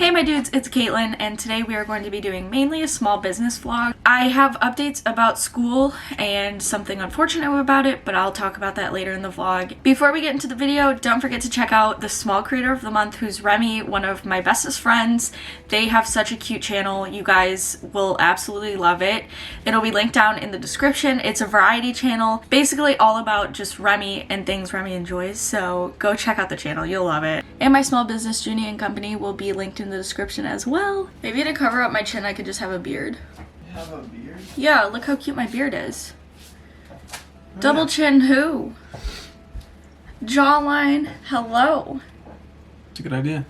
Hey my dudes, it's Caitlin, and today we are going to be doing mainly a small business vlog. I have updates about school and something unfortunate about it, but I'll talk about that later in the vlog. Before we get into the video, don't forget to check out the small creator of the month, who's Remi, one of my bestest friends. They have such a cute channel. You guys will absolutely love it. It'll be linked down in the description. It's a variety channel, basically all about just Remi and things Remi enjoys, so go check out the channel. You'll love it. And my small business, Junie and Company, will be linked in the description as well. Maybe to cover up my chin, I could just have a beard. Have a beard? Yeah, look how cute my beard is. Double chin who? Jawline, hello. It's a good idea.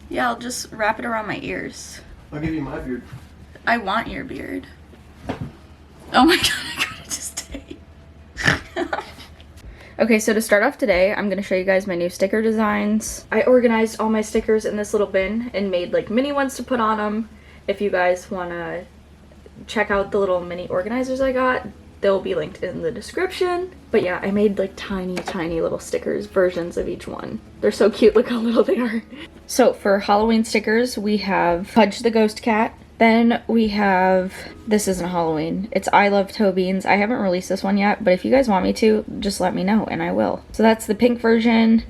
Yeah, I'll just wrap it around my ears. I'll give you my beard. I want your beard. Oh my god, I gotta just stay. Okay, so to start off today, I'm gonna show you guys my new sticker designs. I organized all my stickers in this little bin and made like mini ones to put on them. If you guys wanna check out the little mini organizers I got, they'll be linked in the description. But yeah, I made like tiny little stickers, versions of each one. They're so cute, look how little they are. So for Halloween stickers, we have Fudge the Ghost Cat. Then we have, this isn't Halloween, it's I Love Toe Beans. I haven't released this one yet, but if you guys want me to, just let me know and I will. So that's the pink version,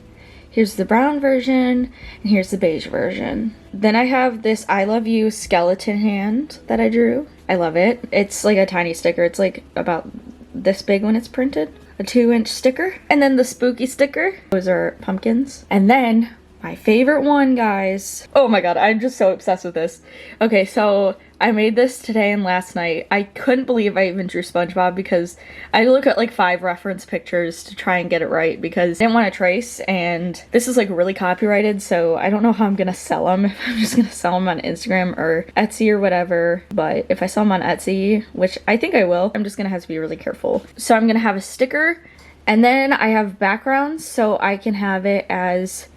here's the brown version, and here's the beige version. Then I have this I Love You skeleton hand that I drew. I love it. It's like a tiny sticker. It's like about this big when it's printed. A 2-inch sticker. And then the spooky sticker. Those are pumpkins. And then my favorite one, guys. Oh my god, I'm just so obsessed with this. Okay, so I made this today and last night. I couldn't believe I even drew SpongeBob because I look at like 5 reference pictures to try and get it right because I didn't want to trace, and this is like really copyrighted, so I don't know how I'm gonna sell them. If I'm just gonna sell them on Instagram or Etsy or whatever, but if I sell them on Etsy, which I think I will, I'm just gonna have to be really careful. So I'm gonna have a sticker, and then I have backgrounds, so I can have it as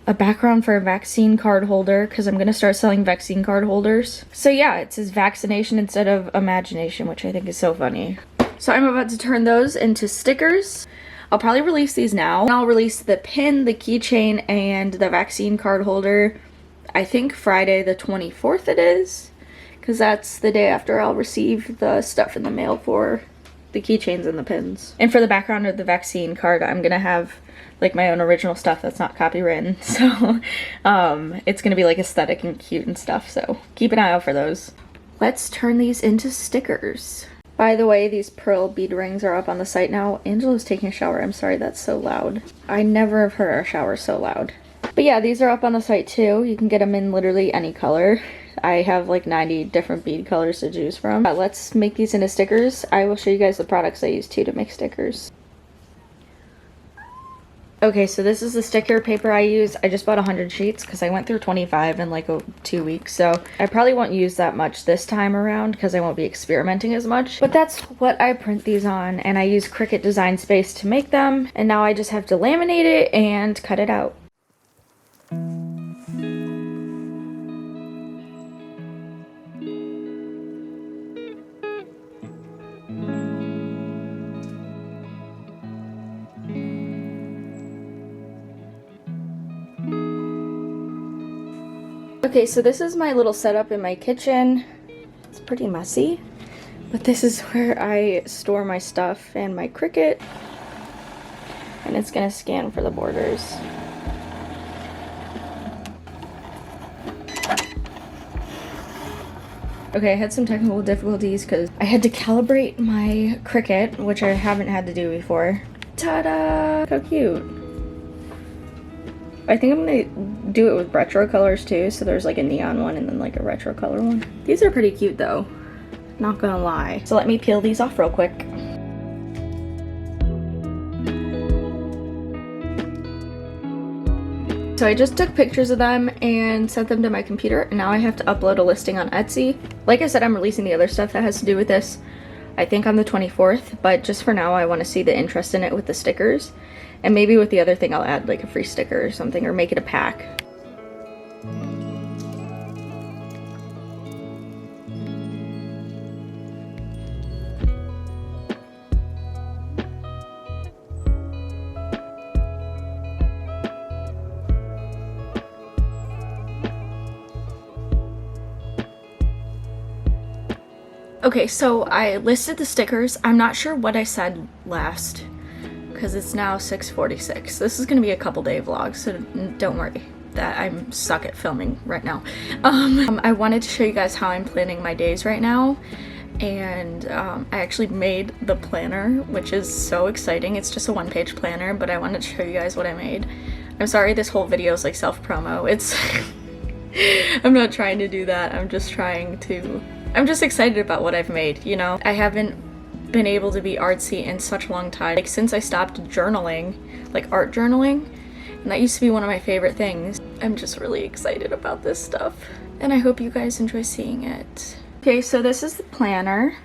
a background for a vaccine card holder because I'm gonna start selling vaccine card holders. So yeah, it says vaccination instead of imagination, which I think is so funny. So I'm about to turn those into stickers. I'll probably release these now. I'll release the pin, the keychain, and the vaccine card holder, I think Friday the 24th it is, because that's the day after I'll receive the stuff in the mail for the keychains and the pins. And for the background of the vaccine card, I'm gonna have like my own original stuff that's not copywritten, so it's gonna be like aesthetic and cute and stuff, so keep an eye out for those. Let's turn these into stickers. By the way, these pearl bead rings are up on the site now. Angela's taking a shower. I'm sorry, that's so loud. I never have heard our shower so loud. But yeah, these are up on the site too. You can get them in literally any color. I have like 90 different bead colors to choose from. Let's make these into stickers. I will show you guys the products I use too to make stickers. Okay, so this is the sticker paper I use. I just bought 100 sheets because I went through 25 in like 2 weeks, so I probably won't use that much this time around because I won't be experimenting as much. But that's what I print these on, and I use Cricut Design Space to make them, and now I just have to laminate it and cut it out. Okay, so this is my little setup in my kitchen. It's pretty messy, but this is where I store my stuff and my Cricut, and it's gonna scan for the borders. Okay, I had some technical difficulties because I had to calibrate my Cricut, which I haven't had to do before. Ta-da! How cute. I think I'm gonna do it with retro colors too, so there's like a neon one and then like a retro color one. These are pretty cute though, not gonna lie. So let me peel these off real quick. So I just took pictures of them and sent them to my computer, and now I have to upload a listing on Etsy. Like I said, I'm releasing the other stuff that has to do with this, I think on the 24th, but just for now I want to see the interest in it with the stickers. And maybe with the other thing I'll add like a free sticker or something, or make it a pack. Okay, so I listed the stickers. I'm not sure what I said last because it's now 6:46. This is gonna be a couple day vlog, so don't worry that I'm stuck at filming right now. I wanted to show you guys how I'm planning my days right now, and I actually made the planner, which is so exciting. It's just a one-page planner, but I wanted to show you guys what I made. I'm sorry this whole video is like self-promo. It's I'm not trying to do that. I'm just excited about what I've made, you know? I haven't been able to be artsy in such a long time. Like since I stopped journaling, like art journaling, and that used to be one of my favorite things. I'm just really excited about this stuff, and I hope you guys enjoy seeing it. Okay, so this is the planner.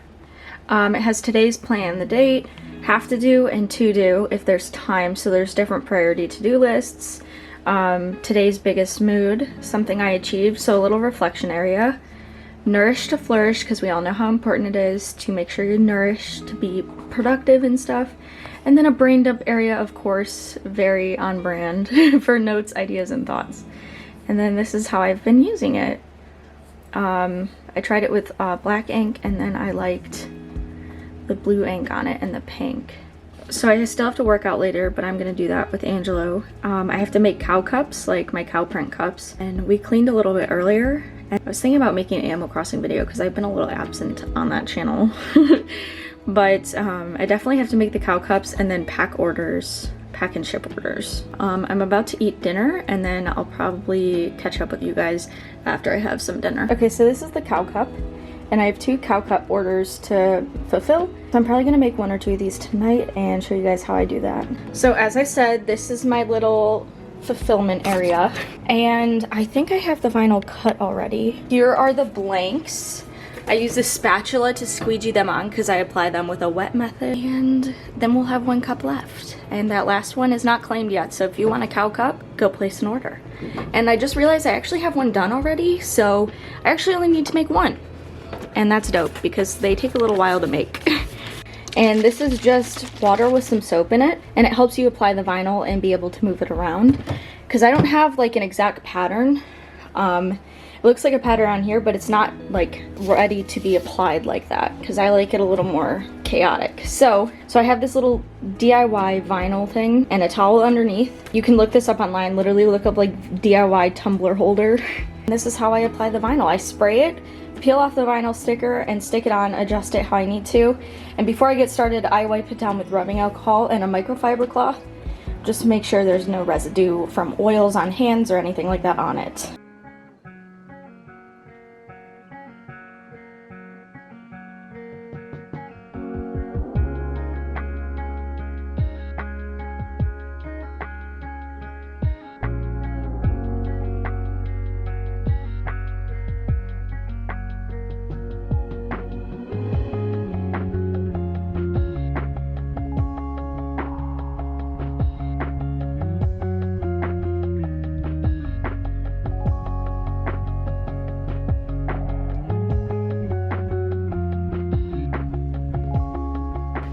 It has today's plan, the date, have to do, and to do if there's time. So there's different priority to-do lists. Today's biggest mood, something I achieved, so a little reflection area. Nourish to flourish, because we all know how important it is to make sure you're nourished to be productive and stuff. And then a brain dump area, of course, very on brand for notes, ideas, and thoughts. And then this is how I've been using it. I tried it with black ink, and then I liked the blue ink on it and the pink. So I still have to work out later, but I'm gonna do that with Angelo. I have to make cow cups, like my cow print cups, and we cleaned a little bit earlier. And I was thinking about making an Animal Crossing video because I've been a little absent on that channel. But I definitely have to make the cow cups and then pack and ship orders. I'm about to eat dinner, and then I'll probably catch up with you guys after I have some dinner. Okay, so this is the cow cup, and I have 2 cow cup orders to fulfill. So I'm probably gonna make 1 or 2 of these tonight and show you guys how I do that. So as I said, this is my little fulfillment area, and I think I have the vinyl cut already. Here are the blanks. I use a spatula to squeegee them on because I apply them with a wet method, and then we'll have 1 cup left. And that last one is not claimed yet, so if you want a cow cup, go place an order. And I just realized I actually have 1 done already, so I actually only need to make 1. And that's dope because they take a little while to make. And this is just water with some soap in it, and it helps you apply the vinyl and be able to move it around. Because I don't have like an exact pattern. It looks like a pattern on here, but it's not like ready to be applied like that because I like it a little more chaotic. So I have this little DIY vinyl thing and a towel underneath. You can look this up online, literally look up like DIY tumbler holder. And this is how I apply the vinyl. I spray it, peel off the vinyl sticker, and stick it on, adjust it how I need to. And before I get started, I wipe it down with rubbing alcohol and a microfiber cloth just to make sure there's no residue from oils on hands or anything like that on it.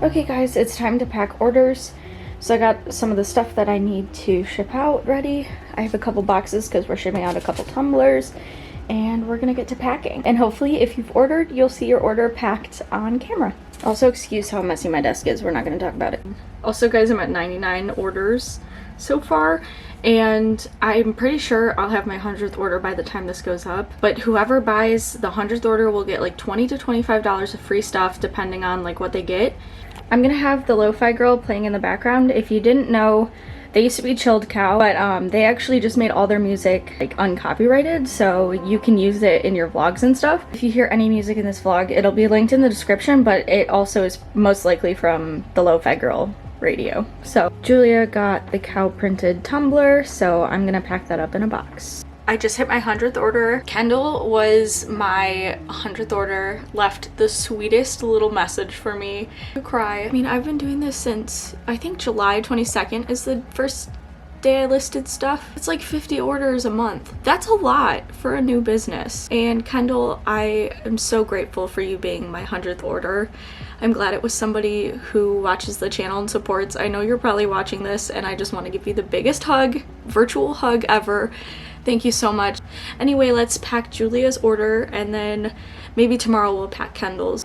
Okay guys, it's time to pack orders. So I got some of the stuff that I need to ship out ready. I have a couple boxes because we're shipping out a couple tumblers, and we're gonna get to packing. And hopefully if you've ordered, you'll see your order packed on camera. Also, excuse how messy my desk is. We're not gonna talk about it. Also guys, I'm at 99 orders so far, and I'm pretty sure I'll have my 100th order by the time this goes up. But whoever buys the 100th order will get like $20 to $25 of free stuff depending on like what they get. I'm gonna have the Lo-Fi Girl playing in the background. If you didn't know, they used to be Chilled Cow, but they actually just made all their music like uncopyrighted, so you can use it in your vlogs and stuff. If you hear any music in this vlog, it'll be linked in the description, but it also is most likely from the Lo-Fi Girl radio. So Julia got the cow printed tumbler, so I'm gonna pack that up in a box. I just hit my 100th order. Kendall was my 100th order, left the sweetest little message for me. I cry. I mean, I've been doing this since, I think July 22nd is the first day I listed stuff. It's like 50 orders a month. That's a lot for a new business. And Kendall, I am so grateful for you being my 100th order. I'm glad it was somebody who watches the channel and supports. I know you're probably watching this, and I just want to give you the biggest hug, virtual hug ever. Thank you so much. Anyway, let's pack Julia's order, and then maybe tomorrow we'll pack Kendall's.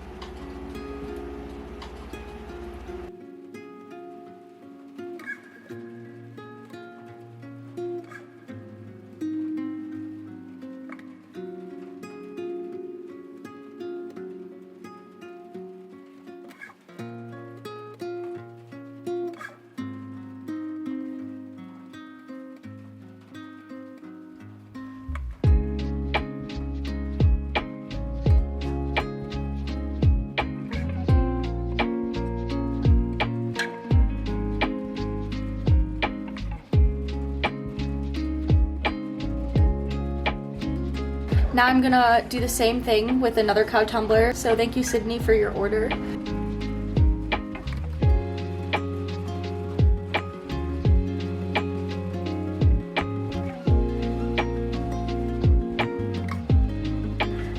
Now I'm gonna do the same thing with another cow tumbler. So thank you, Sydney, for your order.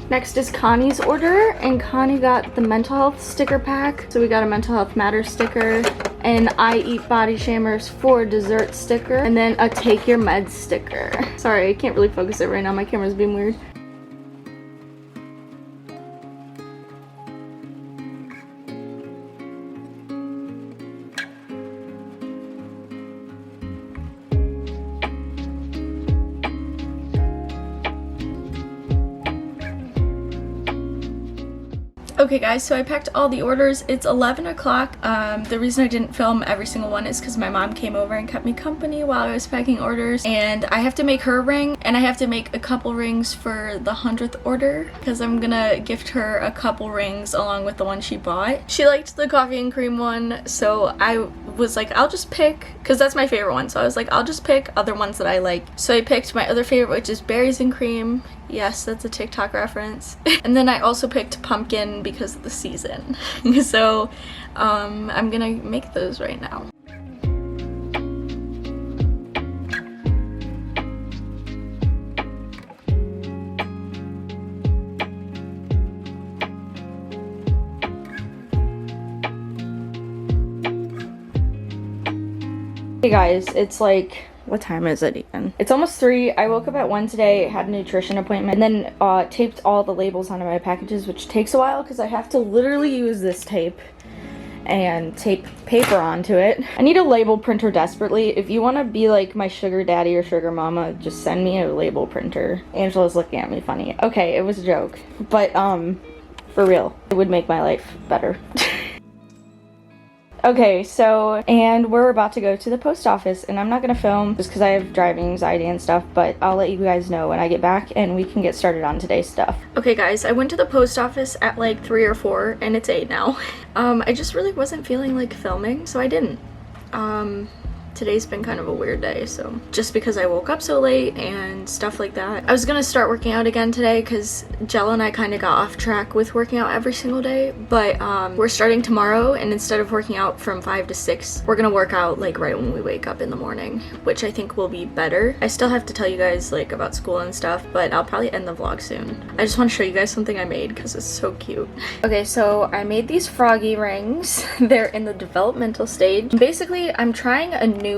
Next is Connie's order, and Connie got the mental health sticker pack. So we got a mental health matters sticker, an I eat body shamers for dessert sticker, and then a take your meds sticker. Sorry, I can't really focus it right now. My camera's being weird. Okay guys, so I packed all the orders. It's 11 o'clock. The reason I didn't film every single one is because my mom came over and kept me company while I was packing orders, and I have to make her a ring, and I have to make a couple rings for the 100th order because I'm gonna gift her a couple rings along with the one she bought. She liked the coffee and cream one, so I was like, I'll just pick, because that's my favorite one, so I was like, I'll just pick other ones that I like. So I picked my other favorite, which is berries and cream. Yes, that's a TikTok reference. And then I also picked pumpkin because of the season. So I'm gonna make those right now. Hey guys, it's like, what time is it even? It's almost 3. I woke up at 1 today, had a nutrition appointment, and then taped all the labels onto my packages, which takes a while because I have to literally use this tape and tape paper onto it. I need a label printer desperately. If you want to be like my sugar daddy or sugar mama, just send me a label printer. Angela's looking at me funny. Okay, it was a joke, but for real, it would make my life better. Okay, so, and we're about to go to the post office, and I'm not gonna film just because I have driving anxiety and stuff, but I'll let you guys know when I get back and we can get started on today's stuff. Okay guys, I went to the post office at like 3 or 4 and it's 8 now. I just really wasn't feeling like filming, so I didn't. Today's been kind of a weird day, so just because I woke up so late and stuff like that. I was gonna start working out again today because Jella and I kind of got off track with working out every single day, but we're starting tomorrow, and instead of working out from 5 to 6, we're gonna work out like right when we wake up in the morning, which I think will be better. I still have to tell you guys like about school and stuff, but I'll probably end the vlog soon. I just want to show you guys something I made because it's so cute. Okay, so I made these Froggy Rings. They're in the developmental stage. Basically, I'm trying a new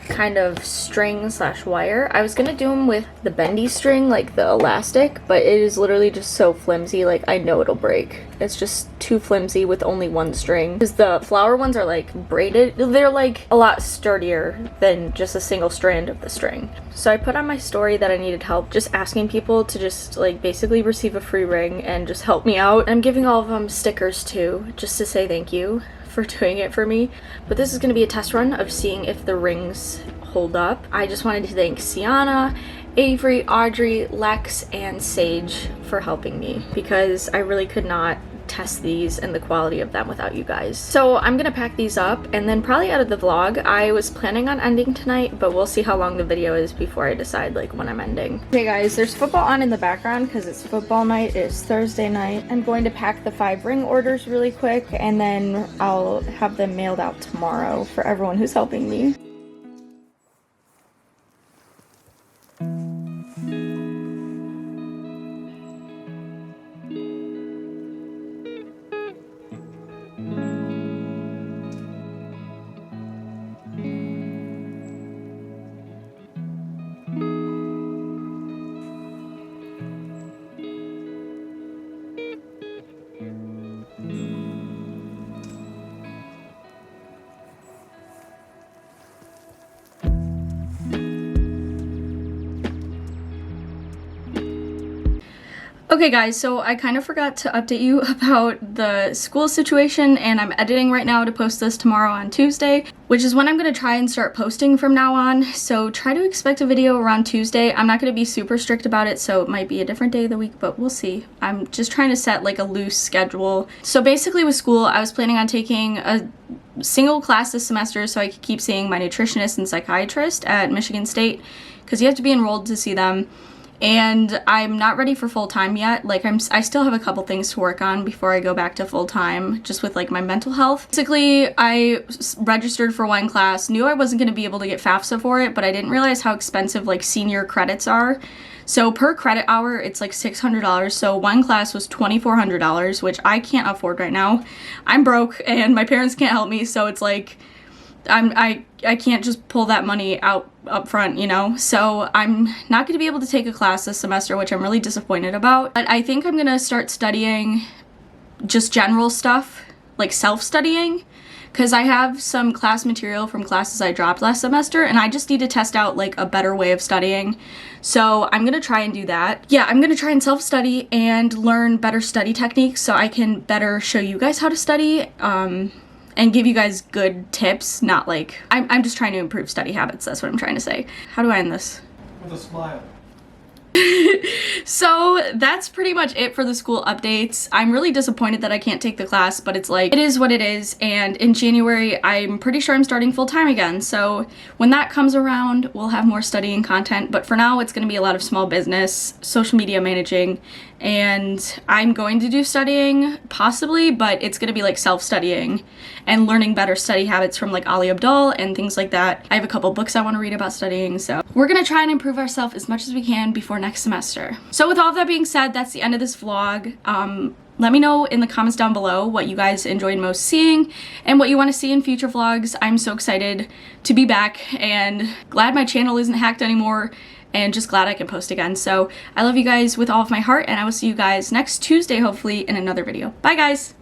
kind of string slash wire. I was gonna do them with the bendy string, like the elastic, but it is literally just so flimsy, like I know it'll break. It's just too flimsy with only one string, because the flower ones are like braided. They're like a lot sturdier than just a single strand of the string. So I put on my story that I needed help, just asking people to just like basically receive a free ring and just help me out. I'm giving all of them stickers too, just to say thank you for doing it for me. But this is going to be a test run of seeing if the rings hold up. I just wanted to thank Sienna, Avery, Audrey, Lex, and Sage for helping me, because I really could not test these and the quality of them without you guys. So I'm gonna pack these up and then probably out of the vlog. I was planning on ending tonight, but we'll see how long the video is before I decide like when I'm ending. Okay guys, there's football on in the background because it's football night. It's Thursday night. I'm going to pack the 5 ring orders really quick, and then I'll have them mailed out tomorrow for everyone who's helping me. Okay guys, so I kind of forgot to update you about the school situation, and I'm editing right now to post this tomorrow on Tuesday, which is when I'm going to try and start posting from now on. So try to expect a video around Tuesday. I'm not going to be super strict about it, so it might be a different day of the week, but we'll see. I'm just trying to set like a loose schedule. So basically with school, I was planning on taking a single class this semester so I could keep seeing my nutritionist and psychiatrist at Michigan State, because you have to be enrolled to see them. and I'm not ready for full-time yet. Like I still have a couple things to work on before I go back to full-time, just with like my mental health. Basically, I registered for one class, knew I wasn't going to be able to get FAFSA for it, but I didn't realize how expensive like senior credits are. So per credit hour, it's like $600. So one class was $2,400, which I can't afford right now. I'm broke and my parents can't help me, so it's like I can't just pull that money out up front, you know? So I'm not gonna be able to take a class this semester, which I'm really disappointed about. But I think I'm gonna start studying just general stuff, like self-studying, because I have some class material from classes I dropped last semester, and I just need to test out like a better way of studying. So I'm gonna try and do that. Yeah, I'm gonna try and self-study and learn better study techniques so I can better show you guys how to study, and give you guys good tips, not like, I'm just trying to improve study habits, that's what I'm trying to say. How do I end this? With a smile. So that's pretty much it for the school updates. I'm really disappointed that I can't take the class, but it's like, it is what it is, and in January, I'm pretty sure I'm starting full-time again, so when that comes around, we'll have more studying content, but for now, it's gonna be a lot of small business, social media managing, and I'm going to do studying, possibly, but it's gonna be like self-studying and learning better study habits from like Ali Abdul and things like that. I have a couple books I want to read about studying, so we're gonna try and improve ourselves as much as we can before next semester. So with all of that being said, that's the end of this vlog. Let me know in the comments down below what you guys enjoyed most seeing and what you want to see in future vlogs. I'm so excited to be back and glad my channel isn't hacked anymore, and just glad I can post again. So I love you guys with all of my heart, and I will see you guys next Tuesday, hopefully, in another video. Bye, guys!